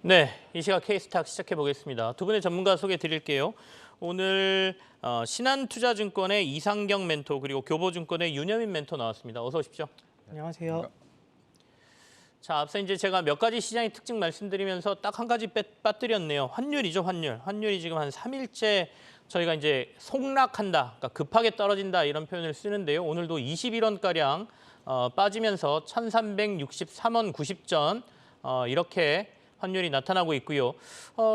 네, 이 시각 K스탁 시작해 보겠습니다. 두 분의 전문가 소개 드릴게요. 오늘 신한투자증권의 이상경 멘토 그리고 교보증권의 윤여민 멘토 나왔습니다. 어서 오십시오. 안녕하세요. 자, 앞서 이제 제가 몇 가지 시장의 특징 말씀드리면서 딱 한 가지 빠뜨렸네요. 환율이죠, 환율. 환율이 지금 한 3일째 저희가 이제 속락한다, 그러니까 급하게 떨어진다 이런 표현을 쓰는데요. 오늘도 21원가량 빠지면서 1363원 90전 이렇게 환율이 나타나고 있고요.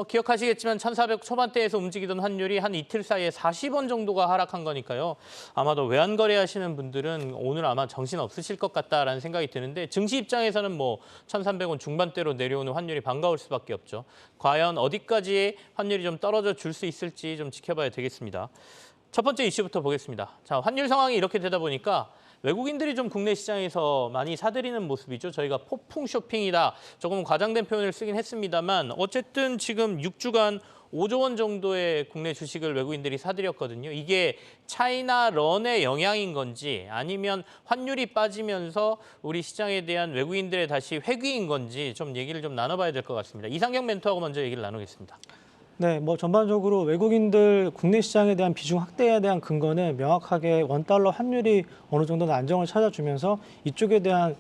기억하시겠지만 1400 초반대에서 움직이던 환율이 한 이틀 사이에 40원 정도가 하락한 거니까요. 아마도 외환 거래하시는 분들은 오늘 아마 정신 없으실 것 같다라는 생각이 드는데 증시 입장에서는 뭐 1300원 중반대로 내려오는 환율이 반가울 수밖에 없죠. 과연 어디까지 환율이 좀 떨어져 줄 수 있을지 좀 지켜봐야 되겠습니다. 첫 번째 이슈부터 보겠습니다. 자, 환율 상황이 이렇게 되다 보니까 외국인들이 좀 국내 시장에서 많이 사들이는 모습이죠. 저희가 폭풍 쇼핑이다. 조금 과장된 표현을 쓰긴 했습니다만 어쨌든 지금 6주간 5조 원 정도의 국내 주식을 외국인들이 사들였거든요. 이게 차이나 런의 영향인 건지 아니면 환율이 빠지면서 우리 시장에 대한 외국인들의 다시 회귀인 건지 좀 얘기를 좀 나눠봐야 될 것 같습니다. 이상경 멘토하고 먼저 얘기를 나누겠습니다. 네, 전반적으로 외국인들 국내 시장에 대한 비중 확대에 대한 근거는 명확하게 원달러 환율이 어느 정도는 안정을 찾아주면서 이쪽에 대한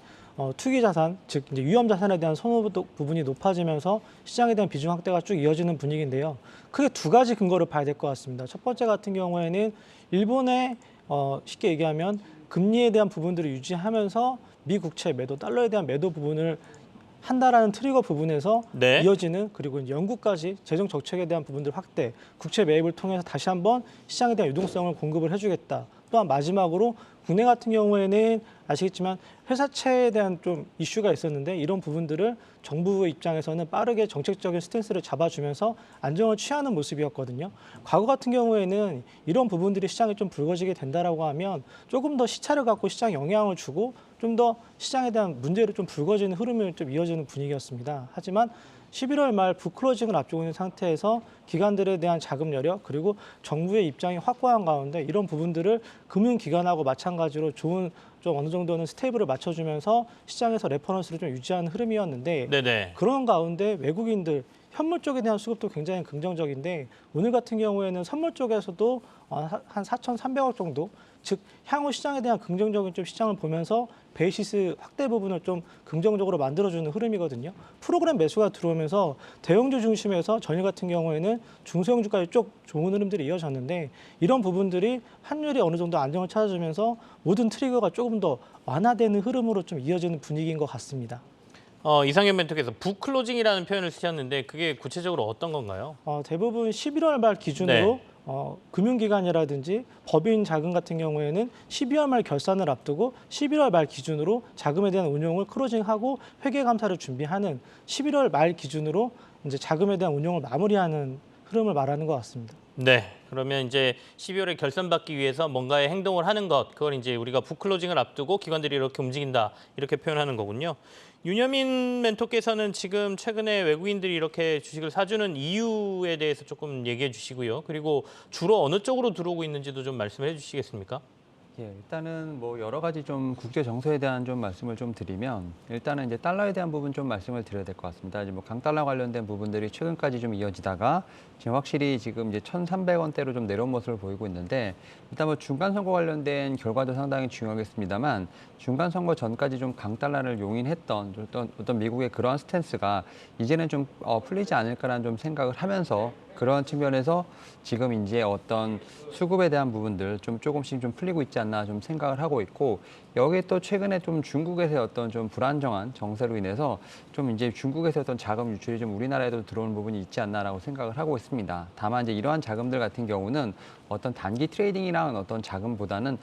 투기 자산, 즉 이제 위험 자산에 대한 선호 부분이 높아지면서 시장에 대한 비중 확대가 쭉 이어지는 분위기인데요. 크게 두 가지 근거를 봐야 될 것 같습니다. 첫 번째 같은 경우에는 일본의 쉽게 얘기하면 금리에 대한 부분들을 유지하면서 미 국채 매도, 달러에 대한 매도 부분을 한다라는 트리거 부분에서 네. 이어지는 그리고 영국까지 재정 정책에 대한 부분들 확대, 국채 매입을 통해서 다시 한번 시장에 대한 유동성을 공급을 해주겠다. 또한 마지막으로 국내 같은 경우에는 아시겠지만 회사채에 대한 좀 이슈가 있었는데 이런 부분들을 정부의 입장에서는 빠르게 정책적인 스탠스를 잡아주면서 안정을 취하는 모습이었거든요. 과거 같은 경우에는 이런 부분들이 시장에 좀 불거지게 된다라고 하면 조금 더 시차를 갖고 시장에 영향을 주고 좀 더 시장에 대한 문제를 좀 불거지는 흐름을 좀 이어지는 분위기였습니다. 하지만 11월 말 북클로징을 앞두고 있는 상태에서 기관들에 대한 자금 여력 그리고 정부의 입장이 확고한 가운데 이런 부분들을 금융기관하고 마찬가지로 좋은 좀 어느 정도는 스테이블을 맞춰주면서 시장에서 레퍼런스를 좀 유지하는 흐름이었는데 네네. 그런 가운데 외국인들 현물 쪽에 대한 수급도 굉장히 긍정적인데 오늘 같은 경우에는 선물 쪽에서도 한 4,300억 정도 즉 향후 시장에 대한 긍정적인 좀 시장을 보면서 베이시스 확대 부분을 좀 긍정적으로 만들어주는 흐름이거든요. 프로그램 매수가 들어오면서 대형주 중심에서 전일 같은 경우에는 중소형주까지 쭉 좋은 흐름들이 이어졌는데 이런 부분들이 환율이 어느 정도 안정을 찾아주면서 모든 트리거가 조금 더 완화되는 흐름으로 좀 이어지는 분위기인 것 같습니다. 이상현 멘토께서 북클로징이라는 표현을 쓰셨는데 그게 구체적으로 어떤 건가요? 대부분 11월 말 기준으로 네. 금융기관이라든지 법인 자금 같은 경우에는 12월 말 결산을 앞두고 11월 말 기준으로 자금에 대한 운용을 클로징하고 회계감사를 준비하는 11월 말 기준으로 이제 자금에 대한 운용을 마무리하는 흐름을 말하는 것 같습니다. 네, 그러면 이제 12월에 결산받기 위해서 뭔가의 행동을 하는 것, 그걸 이제 우리가 북클로징을 앞두고 기관들이 이렇게 움직인다, 이렇게 표현하는 거군요. 윤여민 멘토께서는 지금 최근에 외국인들이 이렇게 주식을 사주는 이유에 대해서 조금 얘기해 주시고요. 그리고 주로 어느 쪽으로 들어오고 있는지도 좀 말씀해 주시겠습니까? 예, 일단은 뭐 여러 가지 좀 국제 정세에 대한 좀 말씀을 좀 드리면 일단은 이제 달러에 대한 부분 좀 말씀을 드려야 될 것 같습니다. 이제 뭐 강달러 관련된 부분들이 최근까지 좀 이어지다가 지금 확실히 지금 이제 1,300원대로 좀 내려온 모습을 보이고 있는데 일단 뭐 중간 선거 관련된 결과도 상당히 중요하겠습니다만 중간 선거 전까지 좀 강달러를 용인했던 어떤 미국의 그러한 스탠스가 이제는 좀 풀리지 않을까라는 좀 생각을 하면서 그런 측면에서 지금 이제 어떤 수급에 대한 부분들 좀 조금씩 좀 풀리고 있지 않나 좀 생각을 하고 있고 여기에 또 최근에 좀 중국에서의 어떤 좀 불안정한 정세로 인해서 좀 이제 중국에서 어떤 자금 유출이 좀 우리나라에도 들어오는 부분이 있지 않나라고 생각을 하고 있습니다. 다만 이제 이러한 자금들 같은 경우는 어떤 단기 트레이딩이랑 어떤 자금보다는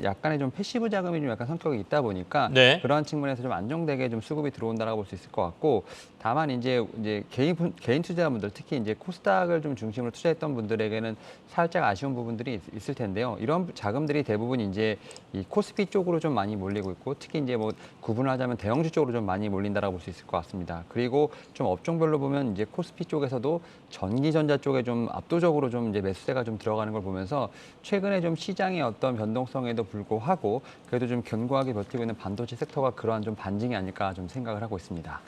약간의 좀 패시브 자금이 좀 약간 성격이 있다 보니까 네. 그러한 측면에서 좀 안정되게 좀 수급이 들어온다라고 볼 수 있을 것 같고 다만 이제 개인 투자자분들 특히 이제 코스닥을 좀 중심으로 투자했던 분들에게는 살짝 아쉬운 부분들이 있을 텐데요. 이런 자금들이 대부분 이제 이 코스피 쪽으로 좀 많이 몰리고 있고 특히 이제 뭐 구분을 하자면 대형주 쪽으로 좀 많이 몰린다라고 볼 수 있을 것 같습니다. 그리고 좀 업종별로 보면 이제 코스피 쪽에서도 전기전자 쪽에 좀 압도적으로 좀 이제 매수세가 좀 들어가는 걸 보면서 최근에 좀 시장의 어떤 변동성에도 불구하고 그래도 좀 견고하게 버티고 있는 반도체 섹터가 그러한 좀 반증이 아닐까 좀 생각을 하고 있습니다.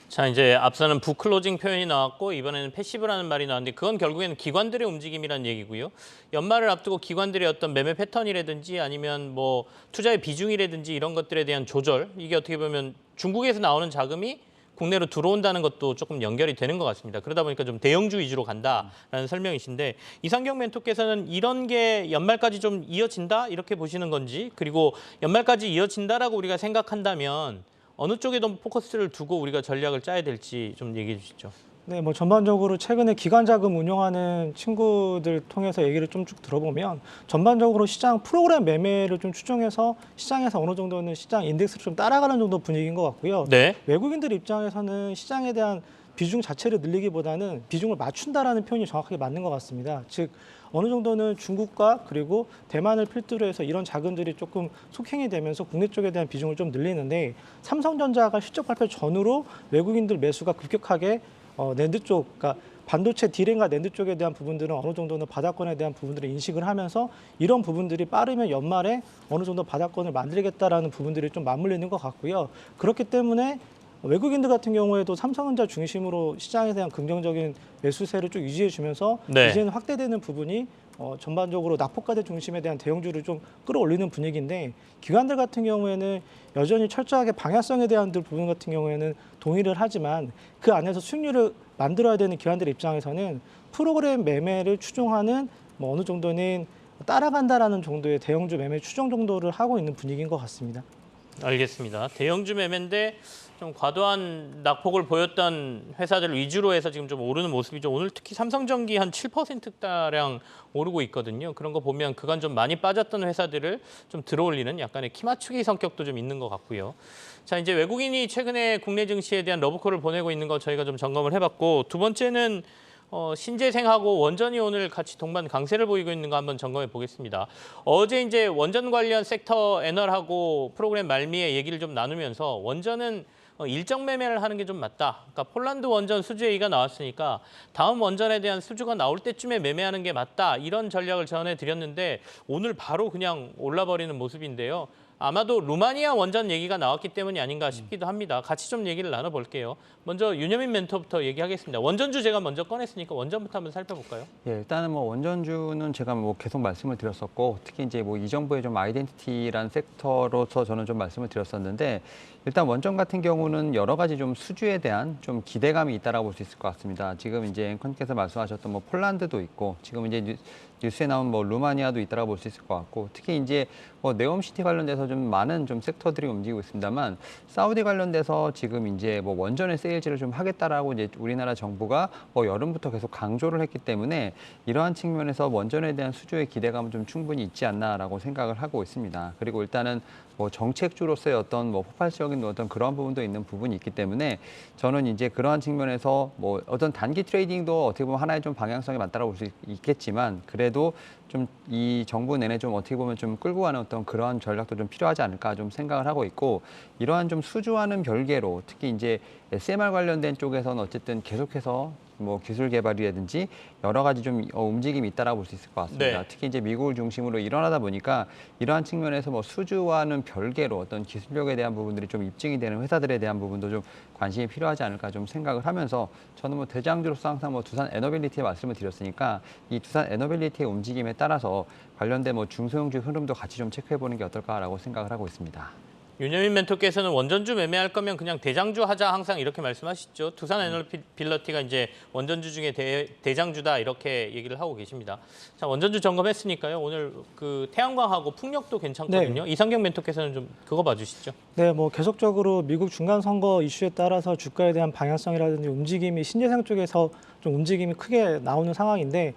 자, 이제 앞서는 부클로징 표현이 나왔고 이번에는 패시브라는 말이 나왔는데 그건 결국에는 기관들의 움직임이라는 얘기고요. 연말을 앞두고 기관들의 어떤 매매 패턴이라든지 아니면 뭐 투자의 비중이라든지 이런 것들에 대한 조절, 이게 어떻게 보면 중국에서 나오는 자금이 국내로 들어온다는 것도 조금 연결이 되는 것 같습니다. 그러다 보니까 좀 대형주 위주로 간다라는 설명이신데 이상경 멘토께서는 이런 게 연말까지 좀 이어진다 이렇게 보시는 건지, 그리고 연말까지 이어진다라고 우리가 생각한다면 어느 쪽에 더 포커스를 두고 우리가 전략을 짜야 될지 좀 얘기해 주시죠. 네, 뭐 전반적으로 최근에 기관 자금 운용하는 친구들 통해서 얘기를 좀 쭉 들어보면 전반적으로 시장 프로그램 매매를 좀 추종해서 시장에서 어느 정도는 시장 인덱스를 좀 따라가는 정도 분위기인 것 같고요. 네. 외국인들 입장에서는 시장에 대한 비중 자체를 늘리기보다는 비중을 맞춘다라는 표현이 정확하게 맞는 것 같습니다. 즉 어느 정도는 중국과 그리고 대만을 필두로 해서 이런 자금들이 조금 속행이 되면서 국내 쪽에 대한 비중을 좀 늘리는데 삼성전자가 실적 발표 전후로 외국인들 매수가 급격하게 낸드 쪽, 그러니까 반도체 디램과 낸드 쪽에 대한 부분들은 어느 정도는 바닥권에 대한 부분들을 인식을 하면서 이런 부분들이 빠르면 연말에 어느 정도 바닥권을 만들겠다라는 부분들이 좀 맞물리는 것 같고요. 그렇기 때문에 외국인들 같은 경우에도 삼성전자 중심으로 시장에 대한 긍정적인 매수세를 쭉 유지해 주면서 네. 이제는 확대되는 부분이 전반적으로 낙폭과대 중심에 대한 대형주를 좀 끌어올리는 분위기인데 기관들 같은 경우에는 여전히 철저하게 방향성에 대한 부분 같은 경우에는 동의를 하지만 그 안에서 수익률을 만들어야 되는 기관들 입장에서는 프로그램 매매를 추종하는 뭐 어느 정도는 따라간다라는 정도의 대형주 매매 추종 정도를 하고 있는 분위기인 것 같습니다. 알겠습니다. 대형주 매매인데 좀 과도한 낙폭을 보였던 회사들 위주로 해서 지금 좀 오르는 모습이죠. 오늘 특히 삼성전기 한 7%가량 오르고 있거든요. 그런 거 보면 그간 좀 많이 빠졌던 회사들을 좀 들어올리는 약간의 키 맞추기 성격도 좀 있는 것 같고요. 자, 이제 외국인이 최근에 국내 증시에 대한 러브콜을 보내고 있는 거 저희가 좀 점검을 해봤고, 두 번째는 신재생하고 원전이 오늘 같이 동반 강세를 보이고 있는 거 한번 점검해 보겠습니다. 어제 이제 원전 관련 섹터 애널하고 프로그램 말미에 얘기를 좀 나누면서 원전은 일정 매매를 하는 게 좀 맞다. 그러니까 폴란드 원전 수주 얘기가 나왔으니까 다음 원전에 대한 수주가 나올 때쯤에 매매하는 게 맞다. 이런 전략을 전해드렸는데 오늘 바로 그냥 올라버리는 모습인데요. 아마도 루마니아 원전 얘기가 나왔기 때문이 아닌가 싶기도 합니다. 같이 좀 얘기를 나눠볼게요. 먼저 윤여민 멘토부터 얘기하겠습니다. 원전주 제가 먼저 꺼냈으니까 원전부터 한번 살펴볼까요? 예, 일단은 뭐 원전주는 제가 뭐 계속 말씀을 드렸었고 특히 이제 뭐 이 정부의 좀 아이덴티티라는 섹터로서 저는 좀 말씀을 드렸었는데 일단 원전 같은 경우는 여러 가지 좀 수주에 대한 좀 기대감이 있다라고 볼 수 있을 것 같습니다. 지금 이제 앵커님께서 말씀하셨던 뭐 폴란드도 있고 지금 이제 뉴스에 나온 뭐 루마니아도 있다라고 볼 수 있을 것 같고 특히 이제 뭐 네옴시티 관련돼서 좀 많은 좀 섹터들이 움직이고 있습니다만 사우디 관련돼서 지금 이제 뭐 원전의 세일즈를 좀 하겠다라고 이제 우리나라 정부가 뭐 여름부터 계속 강조를 했기 때문에 이러한 측면에서 원전에 대한 수주의 기대감은 좀 충분히 있지 않나라고 생각을 하고 있습니다. 그리고 일단은 뭐 정책주로서의 어떤 뭐 폭발적인 어떤 그런 부분도 있는 부분이 있기 때문에 저는 이제 그러한 측면에서 뭐 어떤 단기 트레이딩도 어떻게 보면 하나의 좀 방향성이 맞다라고 볼 수 있겠지만 그래도 좀 이 정부 내내 좀 어떻게 보면 좀 끌고 가는 어떤 그러한 전략도 좀 필요하지 않을까 좀 생각을 하고 있고 이러한 좀 수주와는 별개로 특히 이제 SMR 관련된 쪽에서는 어쨌든 계속해서 뭐 기술 개발이라든지 여러 가지 좀 움직임이 있다라고 볼 수 있을 것 같습니다. 네. 특히 이제 미국을 중심으로 일어나다 보니까 이러한 측면에서 뭐 수주와는 별개로 어떤 기술력에 대한 부분들이 좀 입증이 되는 회사들에 대한 부분도 좀 관심이 필요하지 않을까 좀 생각을 하면서 저는 뭐 대장주로서 항상 뭐 두산 에너빌리티의 말씀을 드렸으니까 이 두산 에너빌리티의 움직임에 따라서 관련된 뭐 중소형주 흐름도 같이 좀 체크해 보는 게 어떨까라고 생각을 하고 있습니다. 윤여민 멘토께서는 원전주 매매할 거면 그냥 대장주 하자 항상 이렇게 말씀하시죠. 두산 에너빌리티가 이제 원전주 중에 대장주다 이렇게 얘기를 하고 계십니다. 자, 원전주 점검했으니까요. 오늘 그 태양광하고 풍력도 괜찮거든요. 네. 이상경 멘토께서는 좀 그거 봐주시죠. 네, 뭐 계속적으로 미국 중간 선거 이슈에 따라서 주가에 대한 방향성이라든지 움직임이 신재생 쪽에서 좀 움직임이 크게 나오는 상황인데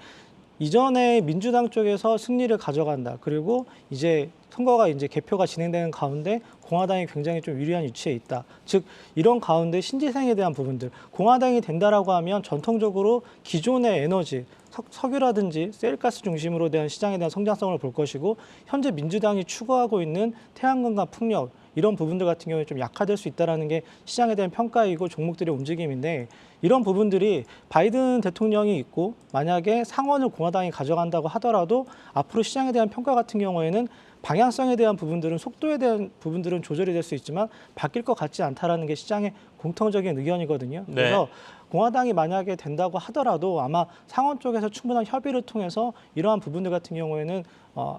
이전에 민주당 쪽에서 승리를 가져간다. 그리고 이제 선거가 이제 개표가 진행되는 가운데 공화당이 굉장히 좀 유리한 위치에 있다. 즉 이런 가운데 신재생에 대한 부분들 공화당이 된다라고 하면 전통적으로 기존의 에너지 석유라든지 셀가스 중심으로 대한 시장에 대한 성장성을 볼 것이고 현재 민주당이 추구하고 있는 태양광과 풍력 이런 부분들 같은 경우에 좀 약화될 수 있다는 게 시장에 대한 평가이고 종목들의 움직임인데 이런 부분들이 바이든 대통령이 있고 만약에 상원을 공화당이 가져간다고 하더라도 앞으로 시장에 대한 평가 같은 경우에는 방향성에 대한 부분들은 속도에 대한 부분들은 조절이 될 수 있지만 바뀔 것 같지 않다라는 게 시장의 공통적인 의견이거든요. 네. 그래서 공화당이 만약에 된다고 하더라도 아마 상원 쪽에서 충분한 협의를 통해서 이러한 부분들 같은 경우에는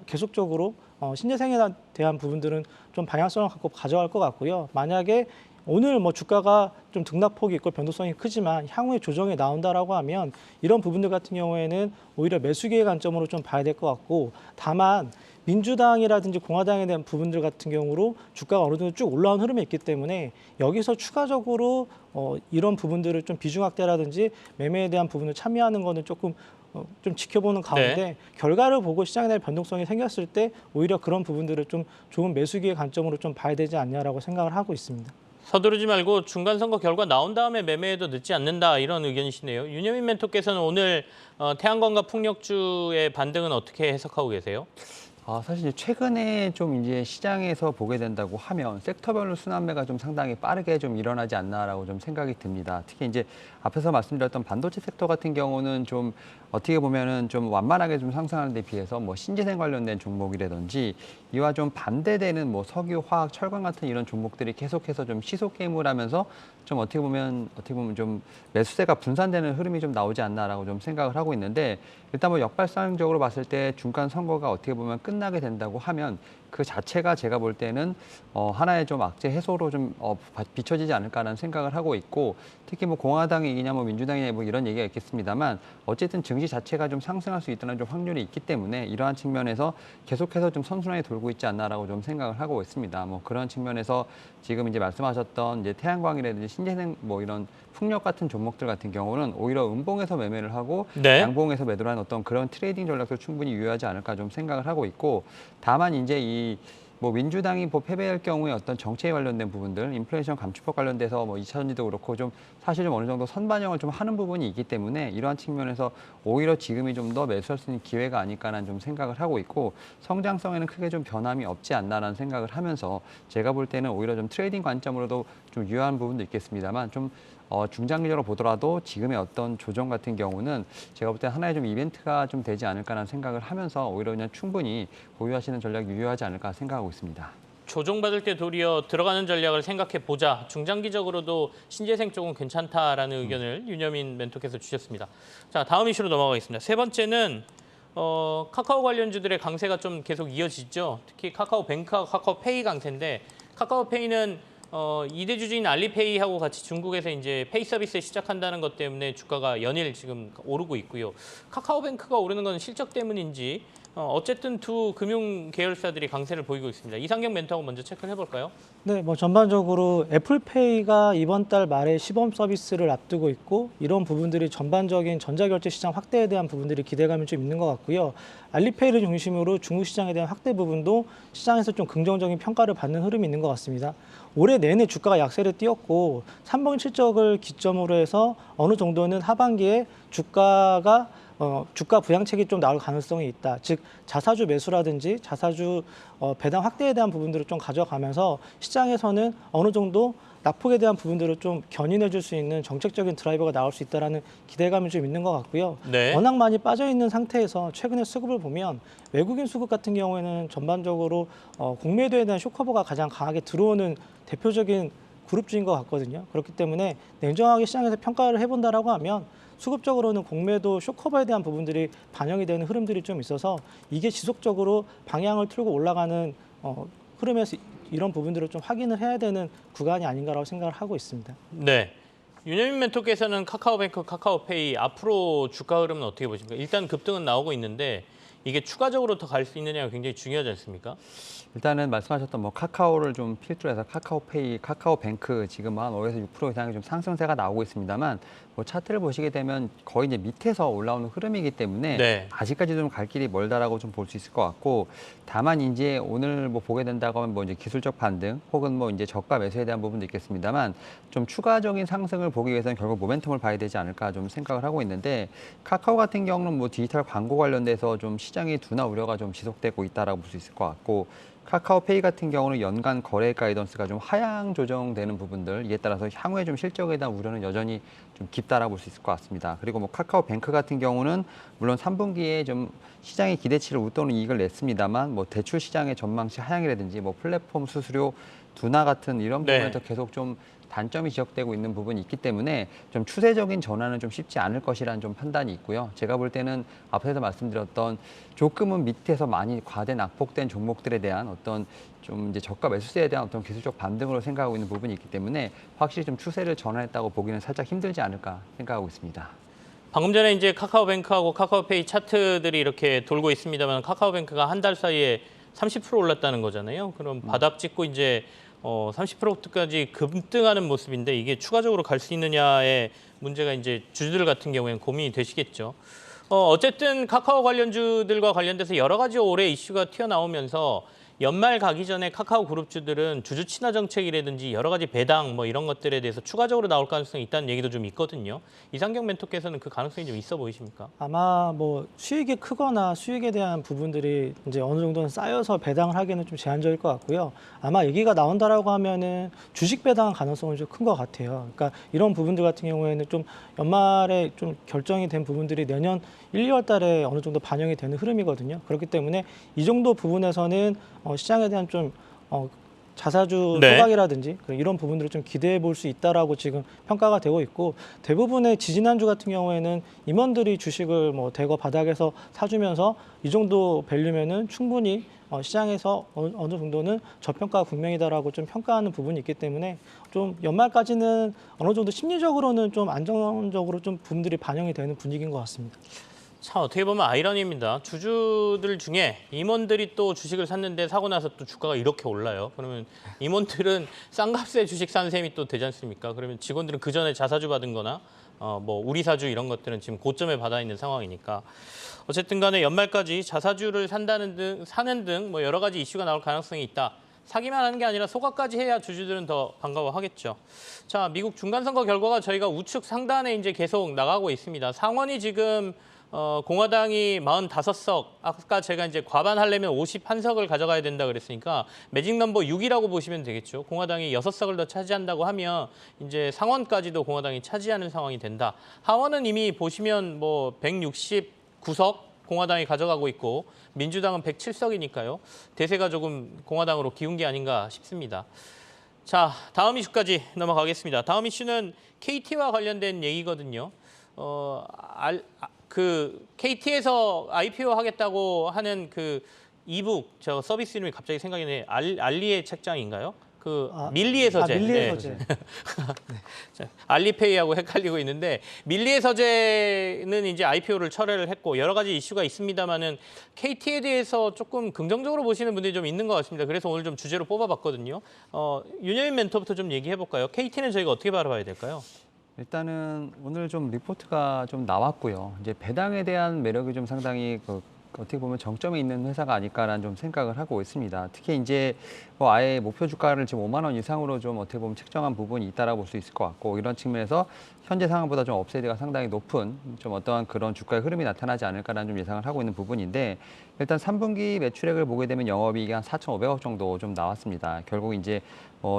계속적으로 신재생에 대한 부분들은 좀 방향성을 갖고 가져갈 것 같고요. 만약에 오늘 뭐 주가가 좀 등락폭이 있고 변동성이 크지만 향후에 조정이 나온다라고 하면 이런 부분들 같은 경우에는 오히려 매수기의 관점으로 좀 봐야 될 것 같고, 다만 민주당이라든지 공화당에 대한 부분들 같은 경우로 주가가 어느 정도 쭉 올라온 흐름이 있기 때문에 여기서 추가적으로 이런 부분들을 좀 비중 확대라든지 매매에 대한 부분을 참여하는 거는 조금 좀 지켜보는 가운데 결과를 보고 시장에 대한 변동성이 생겼을 때 오히려 그런 부분들을 좀 좋은 매수기의 관점으로 좀 봐야 되지 않냐라고 생각을 하고 있습니다. 서두르지 말고 중간 선거 결과 나온 다음에 매매해도 늦지 않는다 이런 의견이시네요. 윤여민 멘토께서는 오늘 태양광과 풍력주의 반등은 어떻게 해석하고 계세요? 사실 이제 최근에 좀 이제 시장에서 보게 된다고 하면 섹터별로 순환매가 좀 상당히 빠르게 좀 일어나지 않나라고 좀 생각이 듭니다. 특히 이제 앞에서 말씀드렸던 반도체 섹터 같은 경우는 좀 어떻게 보면은 좀 완만하게 좀 상승하는 데 비해서 뭐 신재생 관련된 종목이라든지 이와 좀 반대되는 뭐 석유, 화학, 철강 같은 이런 종목들이 계속해서 좀 시속 게임을 하면서 좀 어떻게 보면 좀 매수세가 분산되는 흐름이 좀 나오지 않나라고 좀 생각을 하고 있는데, 일단 뭐 역발상적으로 봤을 때 중간 선거가 어떻게 보면 끝나게 된다고 하면 그 자체가 제가 볼 때는 하나의 좀 악재 해소로 좀 비춰지지 않을까라는 생각을 하고 있고, 특히 뭐 공화당이 이기냐 뭐 민주당이냐 뭐 이런 얘기가 있겠습니다만 어쨌든 증시 자체가 좀 상승할 수 있다는 좀 확률이 있기 때문에 이러한 측면에서 계속해서 좀 선순환이 돌고 있지 않나라고 좀 생각을 하고 있습니다. 뭐 그런 측면에서 지금 이제 말씀하셨던 이제 태양광이라든지 신재생 뭐 이런 풍력 같은 종목들 같은 경우는 오히려 음봉에서 매매를 하고 양봉에서 매도를 하는 어떤 그런 트레이딩 전략도 충분히 유효하지 않을까 좀 생각을 하고 있고, 다만 이제 이 뭐 민주당이 뭐 패배할 경우에 어떤 정책에 관련된 부분들, 인플레이션 감축법 관련돼서 뭐 2차전지도 그렇고 좀 사실 좀 어느 정도 선반영을 좀 하는 부분이 있기 때문에 이러한 측면에서 오히려 지금이 좀 더 매수할 수 있는 기회가 아닐까라는 좀 생각을 하고 있고, 성장성에는 크게 좀 변함이 없지 않나라는 생각을 하면서 제가 볼 때는 오히려 좀 트레이딩 관점으로도 좀 유효한 부분도 있겠습니다만 좀 중장기적으로 보더라도 지금의 어떤 조정 같은 경우는 제가 볼 때 하나의 좀 이벤트가 좀 되지 않을까라는 생각을 하면서 오히려 그냥 충분히 보유하시는 전략이 유효하지 않을까 생각하고 있습니다. 조정받을 때 도리어 들어가는 전략을 생각해 보자. 중장기적으로도 신재생 쪽은 괜찮다라는 의견을 윤여민 멘토께서 주셨습니다. 자, 다음 이슈로 넘어가겠습니다. 세 번째는 카카오 관련주들의 강세가 좀 계속 이어지죠. 특히 카카오뱅크와 카카오페이 강세인데, 카카오페이는 2대 주주인 알리페이하고 같이 중국에서 이제 페이 서비스 시작한다는 것 때문에 주가가 연일 지금 오르고 있고요. 카카오뱅크가 오르는 건 실적 때문인지 어쨌든 두 금융 계열사들이 강세를 보이고 있습니다. 이상경 멘토하고 먼저 체크를 해볼까요? 네, 뭐 전반적으로 애플페이가 이번 달 말에 시범 서비스를 앞두고 있고 이런 부분들이 전반적인 전자결제 시장 확대에 대한 부분들이 기대감이 좀 있는 것 같고요. 알리페이를 중심으로 중국 시장에 대한 확대 부분도 시장에서 좀 긍정적인 평가를 받는 흐름이 있는 것 같습니다. 올해 내내 주가가 약세를 띄었고 3분기 실적을 기점으로 해서 어느 정도는 하반기에 주가 부양책이 좀 나올 가능성이 있다. 즉 자사주 매수라든지 자사주 배당 확대에 대한 부분들을 좀 가져가면서 시장에서는 어느 정도 낙폭에 대한 부분들을 좀 견인해 줄 수 있는 정책적인 드라이버가 나올 수 있다는 기대감이 좀 있는 것 같고요. 네. 워낙 많이 빠져 있는 상태에서 최근에 수급을 보면 외국인 수급 같은 경우에는 전반적으로 공매도에 대한 쇼커버가 가장 강하게 들어오는 대표적인 그룹주인 것 같거든요. 그렇기 때문에 냉정하게 시장에서 평가를 해본다라고 하면 수급적으로는 공매도 쇼커버에 대한 부분들이 반영이 되는 흐름들이 좀 있어서 이게 지속적으로 방향을 틀고 올라가는 흐름에서 이런 부분들을 좀 확인을 해야 되는 구간이 아닌가라고 생각을 하고 있습니다. 네. 윤여민 멘토께서는 카카오뱅크, 카카오페이 앞으로 주가 흐름은 어떻게 보십니까? 일단 급등은 나오고 있는데 이게 추가적으로 더 갈 수 있느냐가 굉장히 중요하지 않습니까? 일단은 말씀하셨던 뭐 카카오를 좀 필두로 해서 카카오페이, 카카오뱅크 지금 한 5에서 6% 이상의 좀 상승세가 나오고 있습니다만 뭐 차트를 보시게 되면 거의 이제 밑에서 올라오는 흐름이기 때문에 아직까지 좀 갈 길이 멀다라고 좀 볼 수 있을 것 같고, 다만 이제 오늘 뭐 보게 된다고 하면 뭐 이제 기술적 반등 혹은 뭐 이제 저가 매수에 대한 부분도 있겠습니다만 좀 추가적인 상승을 보기 위해서는 결국 모멘텀을 봐야 되지 않을까 좀 생각을 하고 있는데, 카카오 같은 경우는 뭐 디지털 광고 관련돼서 좀 시장의 둔화 우려가 좀 지속되고 있다라고 볼 수 있을 것 같고, 카카오페이 같은 경우는 연간 거래 가이던스가 좀 하향 조정되는 부분들, 이에 따라서 향후에 좀 실적에 대한 우려는 여전히 좀 깊다라고 볼 수 있을 것 같습니다. 그리고 뭐 카카오뱅크 같은 경우는 물론 3분기에 좀 시장의 기대치를 웃도는 이익을 냈습니다만 뭐 대출 시장의 전망치 하향이라든지 뭐 플랫폼 수수료 둔화 같은 이런 네. 부분에서 계속 좀 단점이 지적되고 있는 부분이 있기 때문에 좀 추세적인 전환은 좀 쉽지 않을 것이라는 좀 판단이 있고요. 제가 볼 때는 앞에서 말씀드렸던 조금은 밑에서 많이 과대 낙폭된 종목들에 대한 어떤 좀 이제 저가 매수세에 대한 어떤 기술적 반등으로 생각하고 있는 부분이 있기 때문에 확실히 좀 추세를 전환했다고 보기는 살짝 힘들지 않을까 생각하고 있습니다. 방금 전에 이제 카카오뱅크하고 카카오페이 차트들이 이렇게 돌고 있습니다만 카카오뱅크가 한 달 사이에 30% 올랐다는 거잖아요. 그럼 바닥 찍고 이제 30%까지 급등하는 모습인데 이게 추가적으로 갈 수 있느냐의 문제가 이제 주주들 같은 경우에는 고민이 되시겠죠. 어쨌든 카카오 관련주들과 관련돼서 여러 가지 올해 이슈가 튀어나오면서 연말 가기 전에 카카오 그룹주들은 주주 친화 정책이라든지 여러 가지 배당 뭐 이런 것들에 대해서 추가적으로 나올 가능성이 있다는 얘기도 좀 있거든요. 이상경 멘토께서는 그 가능성이 좀 있어 보이십니까? 아마 뭐 수익이 크거나 수익에 대한 부분들이 이제 어느 정도는 쌓여서 배당을 하기는 좀 제한적일 것 같고요. 아마 얘기가 나온다라고 하면은 주식 배당 가능성은 좀 큰 것 같아요. 그러니까 이런 부분들 같은 경우에는 좀 연말에 좀 결정이 된 부분들이 내년 1, 2월 달에 어느 정도 반영이 되는 흐름이거든요. 그렇기 때문에 이 정도 부분에서는 시장에 대한 좀 자사주 네. 소각이라든지 이런 부분들을 좀 기대해 볼 수 있다라고 지금 평가가 되고 있고 대부분의 지지난주 같은 경우에는 임원들이 주식을 뭐 대거 바닥에서 사주면서 이 정도 밸류면은 충분히 시장에서 어느 정도는 저평가 국면이다라고 좀 평가하는 부분이 있기 때문에 좀 연말까지는 어느 정도 심리적으로는 좀 안정적으로 좀 부분들이 반영이 되는 분위기인 것 같습니다. 참 어떻게 보면 아이러니입니다. 주주들 중에 임원들이 또 주식을 샀는데 사고 나서 또 주가가 이렇게 올라요. 그러면 임원들은 싼 값에 주식 산 셈이 또 되지 않습니까? 그러면 직원들은 그 전에 자사주 받은 거나 뭐 우리사주 이런 것들은 지금 고점에 받아 있는 상황이니까 어쨌든 간에 연말까지 자사주를 사는 등 뭐 여러 가지 이슈가 나올 가능성이 있다. 사기만 하는 게 아니라 소각까지 해야 주주들은 더 반가워하겠죠. 자, 미국 중간선거 결과가 저희가 우측 상단에 이제 계속 나가고 있습니다. 상원이 지금 공화당이 45석, 아까 제가 이제 과반하려면 51석을 가져가야 된다 그랬으니까 매직 넘버 6이라고 보시면 되겠죠. 공화당이 6석을 더 차지한다고 하면 이제 상원까지도 공화당이 차지하는 상황이 된다. 하원은 이미 보시면 뭐 169석 공화당이 가져가고 있고 민주당은 107석이니까요. 대세가 조금 공화당으로 기운 게 아닌가 싶습니다. 자, 다음 이슈까지 넘어가겠습니다. 다음 이슈는 KT와 관련된 얘기거든요. 그 KT에서 IPO 하겠다고 하는 그 이북 저 서비스 이름이 갑자기 생각이 나요. 알리의 책장인가요? 그 밀리의 서재. 밀리의 네. 서재. 자, 알리페이하고 헷갈리고 있는데 밀리의 서재는 이제 IPO를 철회를 했고 여러 가지 이슈가 있습니다만은 KT에 대해서 조금 긍정적으로 보시는 분들이 좀 있는 것 같습니다. 그래서 오늘 좀 주제로 뽑아봤거든요. 윤여민 멘토부터 좀 얘기해 볼까요? KT는 저희가 어떻게 바라봐야 될까요? 일단은 오늘 좀 리포트가 좀 나왔고요. 이제 배당에 대한 매력이 좀 상당히 어떻게 보면 정점에 있는 회사가 아닐까라는 좀 생각을 하고 있습니다. 특히 이제 뭐 아예 목표 주가를 지금 5만 원 이상으로 좀 어떻게 보면 책정한 부분이 있다라고 볼 수 있을 것 같고 이런 측면에서 현재 상황보다 좀 업사이드가 상당히 높은 좀 어떠한 그런 주가의 흐름이 나타나지 않을까라는 좀 예상을 하고 있는 부분인데 일단 3분기 매출액을 보게 되면 영업이익이 한 4,500억 정도 좀 나왔습니다. 결국 이제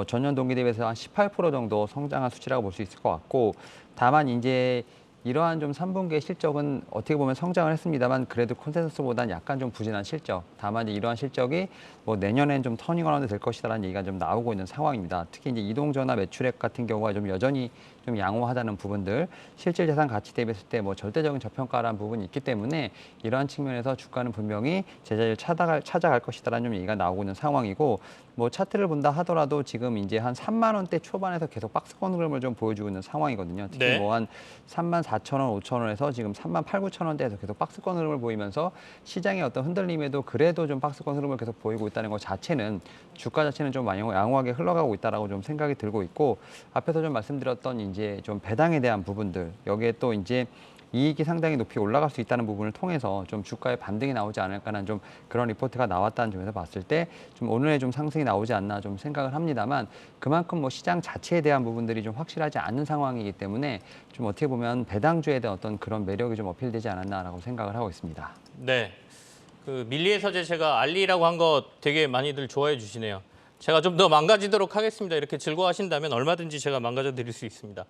전년 동기 대비해서 한 18% 정도 성장한 수치라고 볼 수 있을 것 같고 다만 이제 이러한 좀 3분기의 실적은 어떻게 보면 성장을 했습니다만 그래도 컨센서스보다는 약간 좀 부진한 실적. 다만 이제 이러한 실적이 뭐 내년엔 좀 터닝 어라운드 될 것이다라는 얘기가 좀 나오고 있는 상황입니다. 특히 이제 이동전화 매출액 같은 경우가 좀 여전히 좀 양호하다는 부분들, 실질 자산 가치 대비했을 때 뭐 절대적인 저평가라는 부분이 있기 때문에 이러한 측면에서 주가는 분명히 제자리를 찾아갈 것이다라는 좀 얘기가 나오고 있는 상황이고 뭐 차트를 본다 하더라도 지금 이제 한 3만 원대 초반에서 계속 박스권 흐름을 좀 보여주고 있는 상황이거든요. 특히 네. 뭐 한 3만 4천 원, 5천 원에서 지금 3만 8, 9천 원대에서 계속 박스권 흐름을 보이면서 시장의 어떤 흔들림에도 그래도 좀 박스권 흐름을 계속 보이고 있다는 것 자체는 주가 자체는 좀 양호하게 흘러가고 있다라고 좀 생각이 들고 있고 앞에서 좀 말씀드렸던 이제 좀 배당에 대한 부분들 여기에 또 이제 이익이 상당히 높이 올라갈 수 있다는 부분을 통해서 좀 주가의 반등이 나오지 않을까라는 좀 그런 리포트가 나왔다는 점에서 봤을 때 좀 오늘의 좀 상승이 나오지 않나 좀 생각을 합니다만 그만큼 뭐 시장 자체에 대한 부분들이 좀 확실하지 않은 상황이기 때문에 좀 어떻게 보면 배당주에 대한 어떤 그런 매력이 좀 어필되지 않았나라고 생각을 하고 있습니다. 네. 그 밀리의 서재 제가 알리라고 한 거 되게 많이들 좋아해 주시네요. 제가 좀 더 망가지도록 하겠습니다. 이렇게 즐거워하신다면 얼마든지 제가 망가져 드릴 수 있습니다.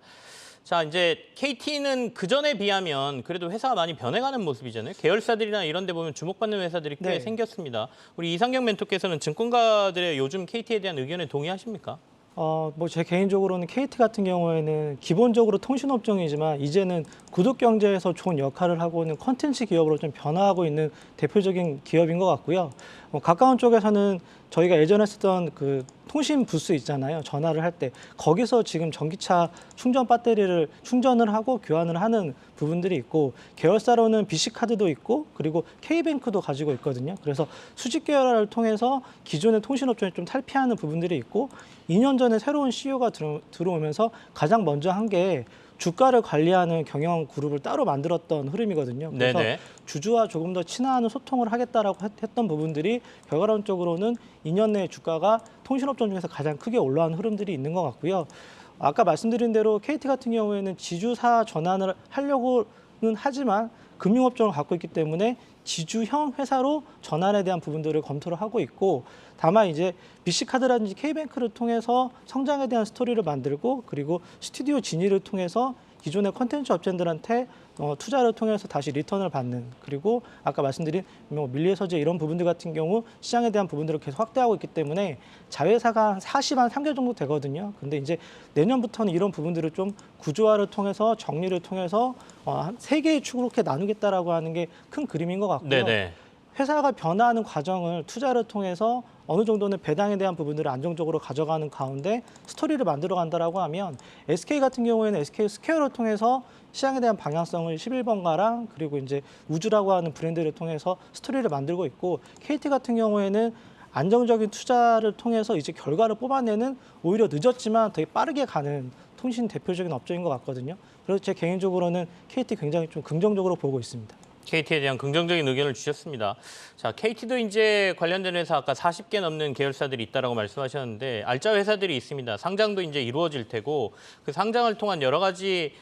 자, 이제 KT는 그전에 비하면 그래도 회사가 많이 변해가는 모습이잖아요. 계열사들이나 이런 데 보면 주목받는 회사들이 꽤 네. 생겼습니다. 우리 이상경 멘토께서는 증권가들의 요즘 KT에 대한 의견에 동의하십니까? 뭐 제 개인적으로는 KT 같은 경우에는 기본적으로 통신업종이지만 이제는 구독 경제에서 좋은 역할을 하고 있는 콘텐츠 기업으로 좀 변화하고 있는 대표적인 기업인 것 같고요. 가까운 쪽에서는 저희가 예전에 쓰던 그 통신 부스 있잖아요. 전화를 할 때 거기서 지금 전기차 충전 배터리를 충전을 하고 교환을 하는 부분들이 있고 계열사로는 BC카드도 있고 그리고 K뱅크도 가지고 있거든요. 그래서 수직 계열화를 통해서 기존의 통신업종에 좀 탈피하는 부분들이 있고 2년 전에 새로운 CEO가 들어오면서 가장 먼저 한 게 주가를 관리하는 경영 그룹을 따로 만들었던 흐름이거든요. 그래서 네네. 주주와 조금 더 친한 소통을 하겠다라고 했던 부분들이 결과론적으로는 2년 내에 주가가 통신업종 중에서 가장 크게 올라온 흐름들이 있는 것 같고요. 아까 말씀드린 대로 KT 같은 경우에는 지주사 전환을 하려고는 하지만 금융업종을 갖고 있기 때문에 지주형 회사로 전환에 대한 부분들을 검토를 하고 있고 다만 이제 BC카드라든지 K뱅크를 통해서 성장에 대한 스토리를 만들고 그리고 스튜디오 진입을 통해서 기존의 콘텐츠 업체들한테 투자를 통해서 다시 리턴을 받는 그리고 아까 말씀드린 뭐 밀리의 서재 이런 부분들 같은 경우 시장에 대한 부분들을 계속 확대하고 있기 때문에 자회사가 한 3개 정도 되거든요. 근데 이제 내년부터는 이런 부분들을 좀 구조화를 통해서 정리를 통해서 한 3개의 축으로 이렇게 나누겠다라고 하는 게 큰 그림인 것 같고요. 네네. 회사가 변화하는 과정을 투자를 통해서 어느 정도는 배당에 대한 부분들을 안정적으로 가져가는 가운데 스토리를 만들어 간다라고 하면 SK 같은 경우에는 SK 스퀘어를 통해서 시장에 대한 방향성을 11번가랑 그리고 이제 우주라고 하는 브랜드를 통해서 스토리를 만들고 있고 KT 같은 경우에는 안정적인 투자를 통해서 이제 결과를 뽑아내는 오히려 늦었지만 되게 빠르게 가는 통신 대표적인 업종인 것 같거든요. 그래서 제 개인적으로는 KT 굉장히 좀 긍정적으로 보고 있습니다. KT에 대한 긍정적인 의견을 주셨습니다. 자, KT도 이제 관련된 회사 아까 40개 넘는 계열사들이 있다라고 말씀하셨는데 알짜 회사들이 있습니다. 상장도 이제 이루어질 테고 그 상장을 통한 여러 가지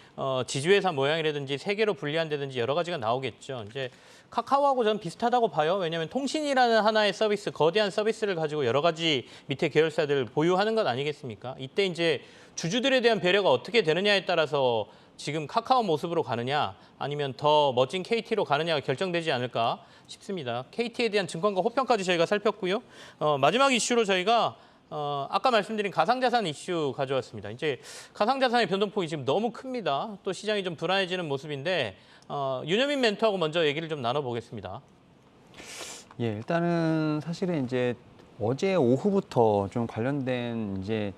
지주회사 모양이라든지 세계로 분리한다든지 여러 가지가 나오겠죠. 이제 카카오하고 저는 비슷하다고 봐요. 왜냐하면 통신이라는 하나의 서비스, 거대한 서비스를 가지고 여러 가지 밑에 계열사들 보유하는 것 아니겠습니까? 이때 이제 주주들에 대한 배려가 어떻게 되느냐에 따라서 지금 카카오 모습으로 가느냐 아니면 더 멋진 KT로 가느냐가 결정되지 않을까 싶습니다. KT에 대한 증권가 호평까지 저희가 살폈고요. 마지막 이슈로 저희가 아까 말씀드린 가상자산 이슈 가져왔습니다. 이제 가상자산의 변동폭이 지금 너무 큽니다. 또 시장이 좀 불안해지는 모습인데 윤여민 멘토하고 먼저 얘기를 좀 나눠보겠습니다. 예, 일단은 사실은 이제 어제 오후부터 좀 관련된 이제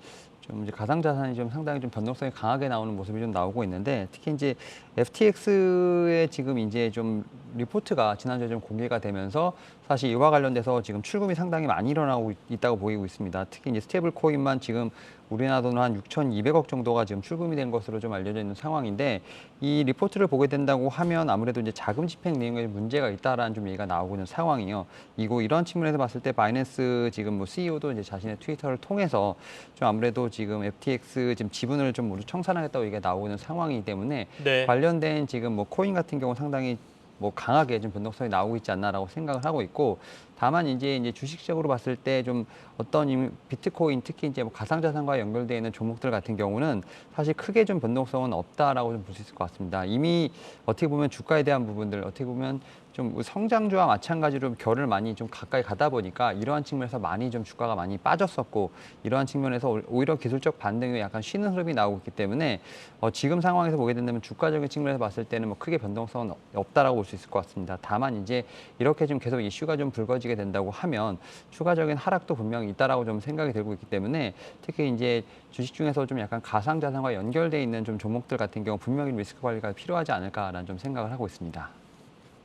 가상자산이 좀 상당히 좀 변동성이 강하게 나오는 모습이 좀 나오고 있는데 특히 이제 FTX의 지금 이제 좀 리포트가 지난주에 좀 공개가 되면서 사실 이와 관련돼서 지금 출금이 상당히 많이 일어나고 있다고 보이고 있습니다. 특히 이제 스테이블 코인만 지금 우리나라 돈으로 한 6,200억 정도가 지금 출금이 된 것으로 좀 알려져 있는 상황인데 이 리포트를 보게 된다고 하면 아무래도 이제 자금 집행 내용에 문제가 있다라는 좀 얘기가 나오고 있는 상황이요. 이런 측면에서 봤을 때 바이낸스 지금 뭐 CEO도 이제 자신의 트위터를 통해서 좀 아무래도 지금 FTX 지금 지분을 좀 모두 청산하겠다고 얘기가 나오고 있는 상황이기 때문에 네. 관련된 지금 뭐 코인 같은 경우 상당히 뭐 강하게 좀 변동성이 나오고 있지 않나라고 생각을 하고 있고 다만 이제 주식적으로 봤을 때 좀 어떤 비트코인 특히 이제 뭐 가상자산과 연결되어 있는 종목들 같은 경우는 사실 크게 좀 변동성은 없다라고 좀 볼 수 있을 것 같습니다. 이미 어떻게 보면 주가에 대한 부분들 어떻게 보면 좀 성장주와 마찬가지로 결을 많이 좀 가까이 가다 보니까 이러한 측면에서 많이 좀 주가가 많이 빠졌었고 이러한 측면에서 오히려 기술적 반등이 약간 쉬는 흐름이 나오고 있기 때문에 지금 상황에서 보게 된다면 주가적인 측면에서 봤을 때는 뭐 크게 변동성은 없다라고 볼 수 있을 것 같습니다. 다만 이제 이렇게 좀 계속 이슈가 좀 불거지게 된다고 하면 추가적인 하락도 분명히 있다라고 좀 생각이 들고 있기 때문에 특히 이제 주식 중에서 좀 약간 가상자산과 연결돼 있는 좀 종목들 같은 경우 분명히 리스크 관리가 필요하지 않을까라는 좀 생각을 하고 있습니다.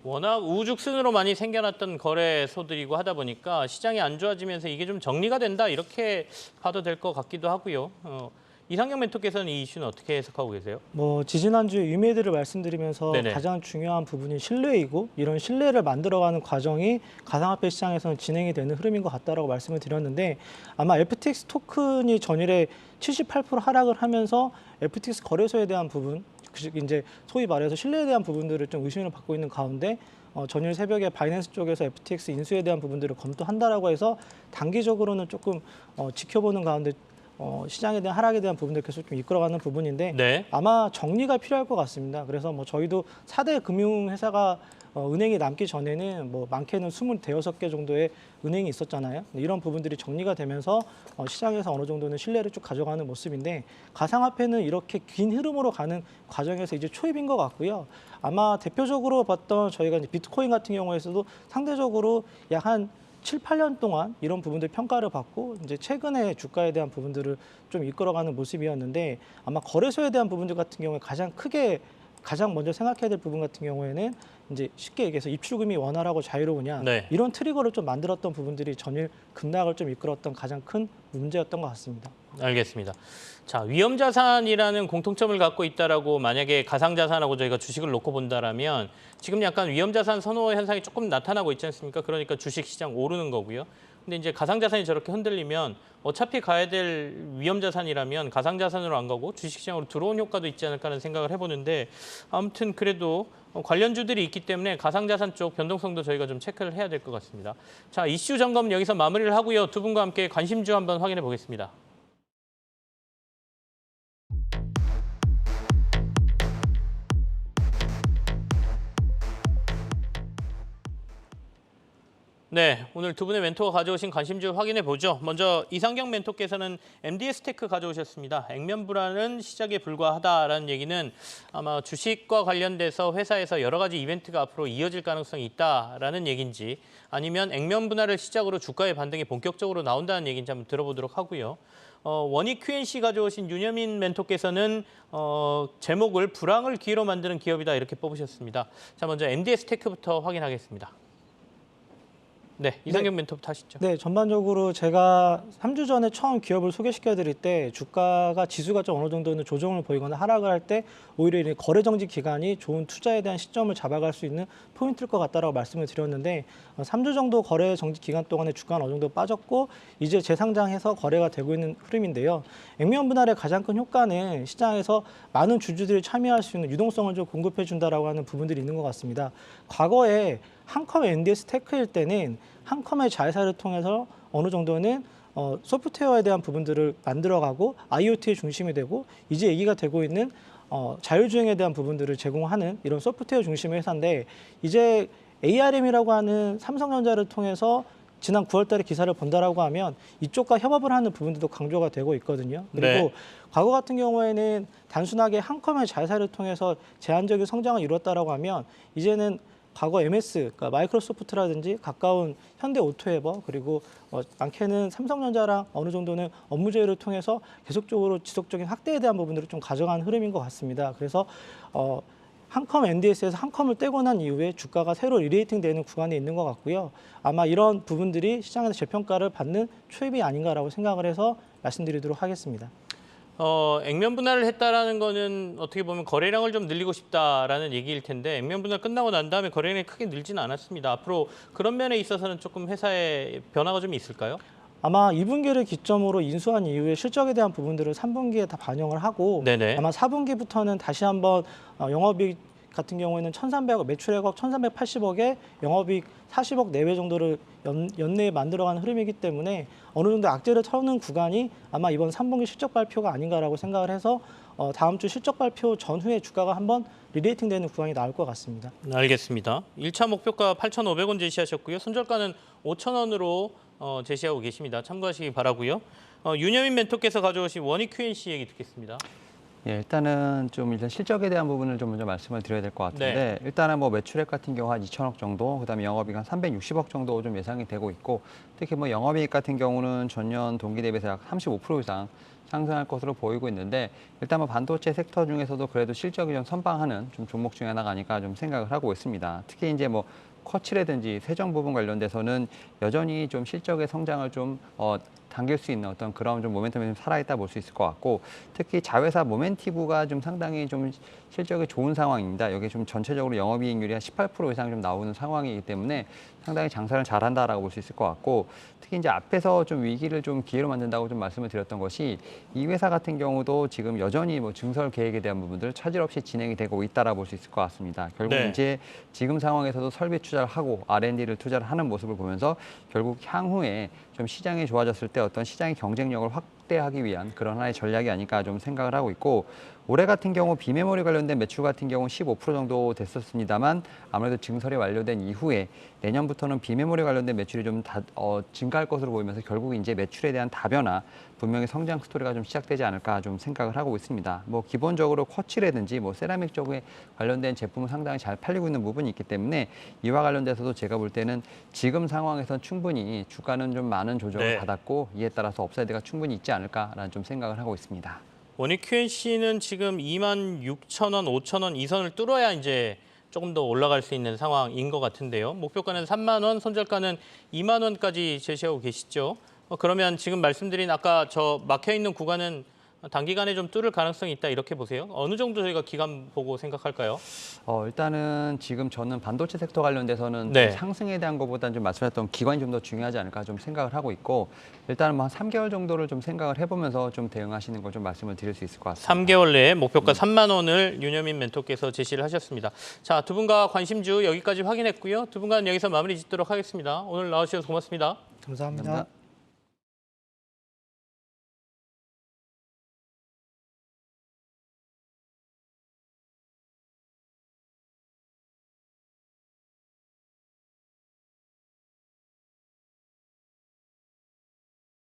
워낙 우후죽순으로 많이 생겨났던 거래소들이고 하다 보니까 시장이 안 좋아지면서 이게 좀 정리가 된다 이렇게 봐도 될 것 같기도 하고요. 이상경 멘토께서는 이 이슈는 어떻게 해석하고 계세요? 뭐 지지난주에 유매들을 말씀드리면서 네네. 가장 중요한 부분이 신뢰이고 이런 신뢰를 만들어가는 과정이 가상화폐 시장에서는 진행이 되는 흐름인 것 같다라고 말씀을 드렸는데 아마 FTX 토큰이 전일에 78% 하락을 하면서 FTX 거래소에 대한 부분, 이제 소위 말해서 신뢰에 대한 부분들을 좀 의심을 받고 있는 가운데 전일 새벽에 바이낸스 쪽에서 FTX 인수에 대한 부분들을 검토한다라고 해서 단기적으로는 조금 지켜보는 가운데 시장에 대한 하락에 대한 부분들 계속 좀 이끌어가는 부분인데 네. 아마 정리가 필요할 것 같습니다. 그래서 뭐 저희도 4대 금융회사가 은행이 남기 전에는 뭐 많게는 26개 정도의 은행이 있었잖아요. 이런 부분들이 정리가 되면서 시장에서 어느 정도는 신뢰를 쭉 가져가는 모습인데 가상화폐는 이렇게 긴 흐름으로 가는 과정에서 이제 초입인 것 같고요. 아마 대표적으로 봤던 저희가 이제 비트코인 같은 경우에서도 상대적으로 약 한 7, 8년 동안 이런 부분들 평가를 받고 이제 최근에 주가에 대한 부분들을 좀 이끌어가는 모습이었는데 아마 거래소에 대한 부분들 같은 경우에 가장 먼저 생각해야 될 부분 같은 경우에는 이제 쉽게 얘기해서 입출금이 원활하고 자유로우냐 네. 이런 트리거를 좀 만들었던 부분들이 전일 급락을 좀 이끌었던 가장 큰 문제였던 것 같습니다. 알겠습니다. 자, 위험자산이라는 공통점을 갖고 있다라고 만약에 가상자산하고 저희가 주식을 놓고 본다라면 지금 약간 위험자산 선호 현상이 조금 나타나고 있지 않습니까? 그러니까 주식시장 오르는 거고요. 근데 이제 가상자산이 저렇게 흔들리면 어차피 가야 될 위험자산이라면 가상자산으로 안 가고 주식시장으로 들어온 효과도 있지 않을까 하는 생각을 해보는데 아무튼 그래도 관련주들이 있기 때문에 가상자산 쪽 변동성도 저희가 좀 체크를 해야 될 것 같습니다. 자, 이슈 점검 여기서 마무리를 하고요. 두 분과 함께 관심주 한번 확인해 보겠습니다. 네, 오늘 두 분의 멘토가 가져오신 관심주 확인해 보죠. 먼저 이상경 멘토께서는 MDS 테크 가져오셨습니다. 액면 불안은 시작에 불과하다라는 얘기는 아마 주식과 관련돼서 회사에서 여러 가지 이벤트가 앞으로 이어질 가능성이 있다라는 얘기인지 아니면 액면 분할을 시작으로 주가의 반등이 본격적으로 나온다는 얘기인지 한번 들어보도록 하고요. 원익 QNC 가져오신 윤여민 멘토께서는 제목을 불황을 기회로 만드는 기업이다 이렇게 뽑으셨습니다. 자, 먼저 MDS 테크부터 확인하겠습니다. 네, 이상경 멘토부터 하시죠. 네, 전반적으로 제가 3주 전에 처음 기업을 소개시켜 드릴 때 주가가 지수가 좀 어느 정도는 조정을 보이거나 하락을 할 때 오히려 이 거래 정지 기간이 좋은 투자에 대한 시점을 잡아갈 수 있는 포인트일 것 같다라고 말씀을 드렸는데 3주 정도 거래 정지 기간 동안에 주가는 어느 정도 빠졌고 이제 재상장해서 거래가 되고 있는 흐름인데요. 액면 분할의 가장 큰 효과는 시장에서 많은 주주들이 참여할 수 있는 유동성을 좀 공급해 준다라고 하는 부분들이 있는 것 같습니다. 과거에 한컴의 NDS 테크일 때는 한컴의 자회사를 통해서 어느 정도는 소프트웨어에 대한 부분들을 만들어가고 IoT의 중심이 되고 이제 얘기가 되고 있는 자율주행에 대한 부분들을 제공하는 이런 소프트웨어 중심의 회사인데 이제 ARM이라고 하는 삼성전자를 통해서 지난 9월 달에 기사를 본다라고 하면 이쪽과 협업을 하는 부분들도 강조가 되고 있거든요. 그리고 네. 과거 같은 경우에는 단순하게 한컴의 자회사를 통해서 제한적인 성장을 이뤘다라고 하면 이제는 과거 MS, 그러니까 마이크로소프트라든지 가까운 현대오토에버 그리고 많게는 삼성전자랑 어느 정도는 업무 제휴를 통해서 계속적으로 지속적인 확대에 대한 부분들을 좀 가져가는 흐름인 것 같습니다. 그래서 한컴 NDS에서 한컴을 떼고 난 이후에 주가가 새로 리레이팅 되는 구간에 있는 것 같고요. 아마 이런 부분들이 시장에서 재평가를 받는 초입이 아닌가라고 생각을 해서 말씀드리도록 하겠습니다. 액면 분할을 했다라는 거는 어떻게 보면 거래량을 좀 늘리고 싶다라는 얘기일 텐데 액면 분할 끝나고 난 다음에 거래량이 크게 늘지는 않았습니다. 앞으로 그런 면에 있어서는 조금 회사의 변화가 좀 있을까요? 아마 2분기를 기점으로 인수한 이후에 실적에 대한 부분들을 3분기에 다 반영을 하고 네네. 아마 4분기부터는 다시 한번 영업이익 같은 경우에는 1,300억, 매출액억 1,380억에 영업이익 40억 내외 정도를 연내에 만들어가는 흐름이기 때문에 어느 정도 악재를 털는 구간이 아마 이번 3분기 실적 발표가 아닌가라고 생각을 해서 다음 주 실적 발표 전후에 주가가 한번 리레이팅 되는 구간이 나올 것 같습니다. 알겠습니다. 1차 목표가 8,500원 제시하셨고요. 손절가는 5,000원으로 제시하고 계십니다. 참고하시기 바라고요. 윤여민 멘토께서 가져오신 원익 QNC 얘기 듣겠습니다. 예, 일단은 좀 일단 실적에 대한 부분을 좀 먼저 말씀을 드려야 될 것 같은데 일단은 뭐 매출액 같은 경우 한 2천억 정도, 그다음에 영업이익 한 360억 정도 좀 예상이 되고 있고 특히 뭐 영업이익 같은 경우는 전년 동기 대비해서 약 35% 이상 상승할 것으로 보이고 있는데 일단 뭐 반도체 섹터 중에서도 그래도 실적이 좀 선방하는 좀 종목 중에 하나가 아닐까 좀 생각을 하고 있습니다. 특히 이제 뭐 쿼츠라든지 세정 부분 관련돼서는 여전히 좀 실적의 성장을 좀 당길 수 있는 어떤 그런 좀 모멘텀이 좀 살아있다 볼 수 있을 것 같고 특히 자회사 모멘티브가 좀 상당히 좀 실적이 좋은 상황입니다. 여기 좀 전체적으로 영업이익률이 한 18% 이상 좀 나오는 상황이기 때문에 상당히 장사를 잘한다라고 볼 수 있을 것 같고 특히 이제 앞에서 좀 위기를 좀 기회로 만든다고 좀 말씀을 드렸던 것이 이 회사 같은 경우도 지금 여전히 뭐 증설 계획에 대한 부분들 차질 없이 진행이 되고 있다라고 볼 수 있을 것 같습니다. 결국 네. 이제 지금 상황에서도 설비 투자를 하고 R&D를 투자를 하는 모습을 보면서 결국 향후에 좀 시장이 좋아졌을 때 어떤 시장의 경쟁력을 확대하기 위한 그런 하나의 전략이 아닐까 좀 생각을 하고 있고 올해 같은 경우 비메모리 관련된 매출 같은 경우 15% 정도 됐었습니다만 아무래도 증설이 완료된 이후에 내년부터는 비메모리 관련된 매출이 좀 증가할 것으로 보이면서 결국 이제 매출에 대한 다변화 분명히 성장 스토리가 좀 시작되지 않을까 좀 생각을 하고 있습니다. 뭐 기본적으로 쿼츠라든지 뭐 세라믹 쪽에 관련된 제품은 상당히 잘 팔리고 있는 부분이 있기 때문에 이와 관련돼서도 제가 볼 때는 지금 상황에선 충분히 주가는 좀 많은 조정을 네. 받았고 이에 따라서 업사이드가 충분히 있지 않을까라는 좀 생각을 하고 있습니다. 원익 QNC는 지금 26,000원, 5,000원 이 선을 뚫어야 이제 조금 더 올라갈 수 있는 상황인 것 같은데요. 목표가는 3만 원, 손절가는 2만 원까지 제시하고 계시죠. 그러면 지금 말씀드린 아까 저 막혀 있는 구간은 단기간에 좀 뚫을 가능성이 있다 이렇게 보세요. 어느 정도 저희가 기간 보고 생각할까요? 일단은 지금 저는 반도체 섹터 관련돼서는 네. 좀 상승에 대한 것보다는 좀 말씀하셨던 기관이 좀 더 중요하지 않을까 좀 생각을 하고 있고 일단은 뭐 한 3개월 정도를 좀 생각을 해보면서 좀 대응하시는 걸 좀 말씀을 드릴 수 있을 것 같습니다. 3개월 내에 목표가 3만 원을 윤여민 멘토께서 제시를 하셨습니다. 자, 두 분과 관심주 여기까지 확인했고요. 두 분간 여기서 마무리 짓도록 하겠습니다. 오늘 나와주셔서 고맙습니다. 감사합니다. 감사합니다.